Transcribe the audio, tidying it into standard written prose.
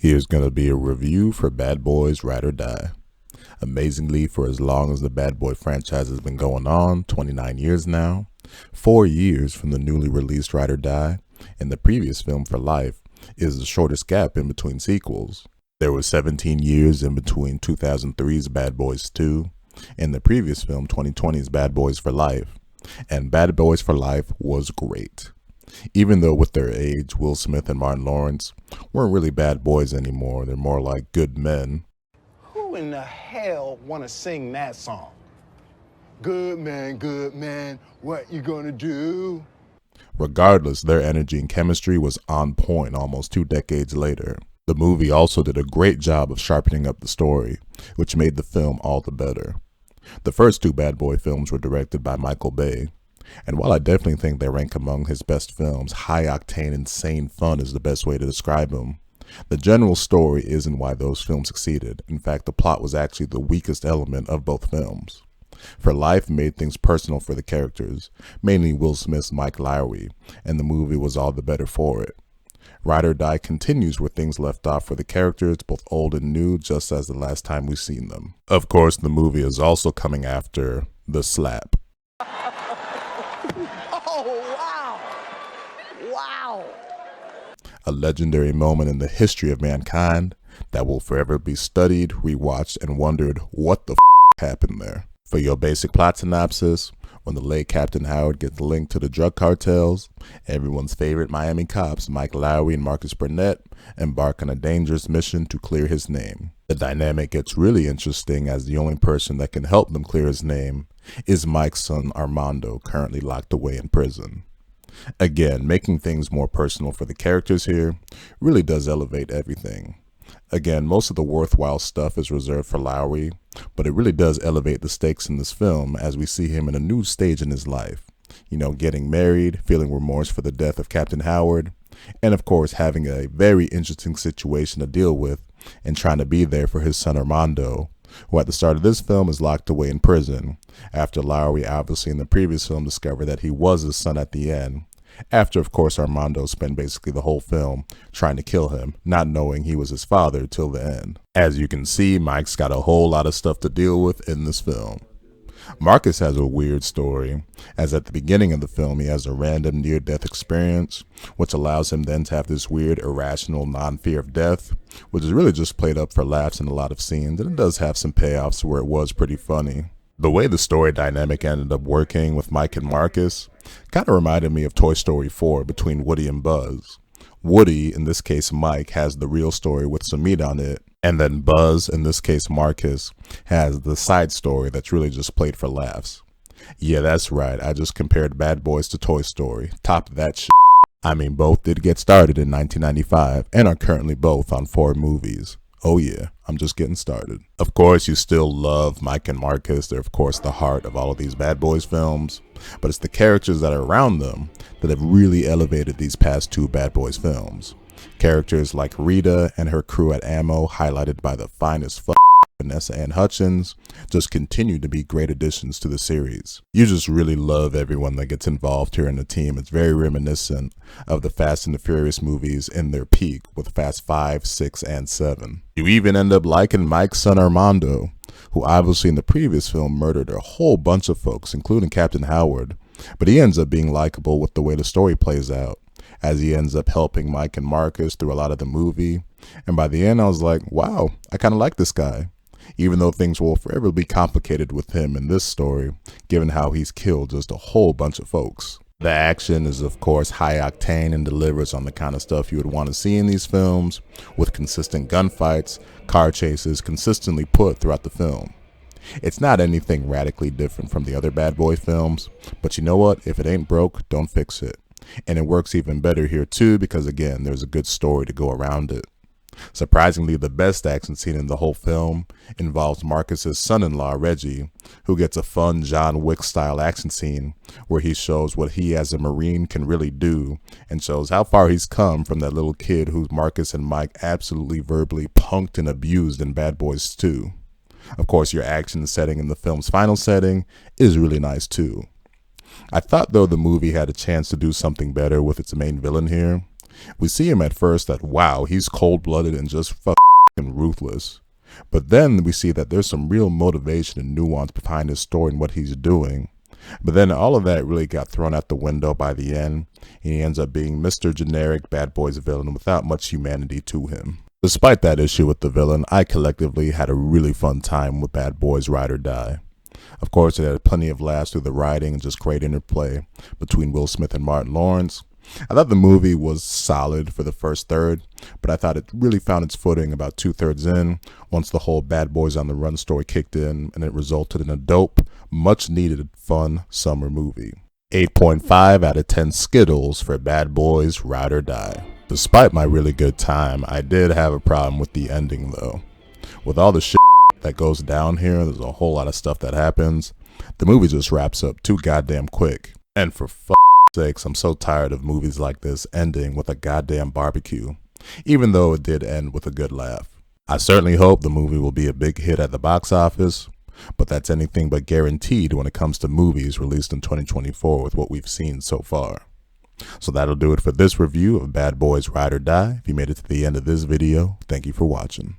Here's going to be a review for Bad Boys Ride or Die. Amazingly, for as long as the Bad Boy franchise has been going on, 29 years now, 4 years from the newly released Ride or Die, and the previous film For Life, is the shortest gap in between sequels. There were 17 years in between 2003's Bad Boys 2 and the previous film 2020's Bad Boys for Life, and Bad Boys for Life was great. Even though with their age, Will Smith and Martin Lawrence weren't really bad boys anymore, they're more like good men. Who in the hell want to sing that song? Good man, what you gonna do? Regardless, their energy and chemistry was on point almost 2 decades later. The movie also did a great job of sharpening up the story, which made the film all the better. The first 2 Bad Boy films were directed by Michael Bay, and while I definitely think they rank among his best films, high-octane, insane fun is the best way to describe them. The general story isn't why those films succeeded. In fact, the plot was actually the weakest element of both films. For Life made things personal for the characters, mainly Will Smith's Mike Lowrey, and the movie was all the better for it. Ride or Die continues where things left off for the characters, both old and new, just as the last time we've seen them. Of course, the movie is also coming after The Slap. Oh, wow! A legendary moment in the history of mankind that will forever be studied, rewatched, and wondered what the happened there. For your basic plot synopsis, when the late Captain Howard gets linked to the drug cartels, everyone's favorite Miami cops, Mike Lowrey and Marcus Burnett, embark on a dangerous mission to clear his name. The dynamic gets really interesting as the only person that can help them clear his name is Mike's son Armando, currently locked away in prison. Again, making things more personal for the characters here really does elevate everything. Again, most of the worthwhile stuff is reserved for Lowrey, but it really does elevate the stakes in this film as we see him in a new stage in his life. Getting married, feeling remorse for the death of Captain Howard, and of course having a very interesting situation to deal with and trying to be there for his son Armando, who at the start of this film is locked away in prison, after Lowrey obviously in the previous film discovered that he was his son at the end, after of course Armando spent basically the whole film trying to kill him, not knowing he was his father till the end. As you can see, Mike's got a whole lot of stuff to deal with in this film. Marcus has a weird story, as at the beginning of the film he has a random near-death experience, which allows him then to have this weird irrational non-fear of death, which is really just played up for laughs in a lot of scenes, and it does have some payoffs where it was pretty funny. The way the story dynamic ended up working with Mike and Marcus kind of reminded me of Toy Story 4 between Woody and Buzz. Woody, in this case Mike, has the real story with some meat on it, and then Buzz, in this case Marcus, has the side story that's really just played for laughs. Yeah, that's right, I just compared Bad Boys to Toy Story. Top that shit. I mean, both did get started in 1995 and are currently both on 4 movies. Oh yeah, I'm just getting started. Of course, you still love Mike and Marcus. They're of course the heart of all of these Bad Boys films, but it's the characters that are around them that have really elevated these past 2 Bad Boys films. Characters like Rita and her crew at Ammo, highlighted by the finest Vanessa Ann Hutchins, just continue to be great additions to the series. You just really love everyone that gets involved here in the team. It's very reminiscent of the Fast and the Furious movies in their peak with Fast 5, 6, and 7. You even end up liking Mike's son Armando, who obviously in the previous film murdered a whole bunch of folks, including Captain Howard, but he ends up being likable with the way the story plays out, as he ends up helping Mike and Marcus through a lot of the movie, and by the end I was like, wow, I kind of like this guy. Even though things will forever be complicated with him in this story, given how he's killed just a whole bunch of folks. The action is of course high octane and delivers on the kind of stuff you would want to see in these films, with consistent gunfights, car chases consistently put throughout the film. It's not anything radically different from the other Bad Boy films, but you know what, if it ain't broke, don't fix it. And it works even better here too because again, there's a good story to go around it. Surprisingly, the best action scene in the whole film involves Marcus's son-in-law, Reggie, who gets a fun John Wick-style action scene where he shows what he as a Marine can really do and shows how far he's come from that little kid who Marcus and Mike absolutely verbally punked and abused in Bad Boys 2. Of course, your action setting in the film's final setting is really nice too. I thought though the movie had a chance to do something better with its main villain here. We see him at first that, wow, he's cold-blooded and just fucking ruthless. But then we see that there's some real motivation and nuance behind his story and what he's doing. But then all of that really got thrown out the window by the end, and he ends up being Mr. Generic Bad Boys villain without much humanity to him. Despite that issue with the villain, I collectively had a really fun time with Bad Boys Ride or Die. Of course, it had plenty of laughs through the writing and just great interplay between Will Smith and Martin Lawrence. I thought the movie was solid for the first third, but I thought it really found its footing about 2/3 in, once the whole Bad Boys on the Run story kicked in, and it resulted in a dope, much needed, fun summer movie. 8.5 out of 10 Skittles for Bad Boys Ride or Die. Despite my really good time, I did have a problem with the ending though. With all the shit that goes down here, there's a whole lot of stuff that happens. The movie just wraps up too goddamn quick. And for sakes, I'm so tired of movies like this ending with a goddamn barbecue, even though it did end with a good laugh. I certainly hope the movie will be a big hit at the box office, but that's anything but guaranteed when it comes to movies released in 2024 with what we've seen so far. So that'll do it for this review of Bad Boys Ride or Die. If you made it to the end of this video, thank you for watching.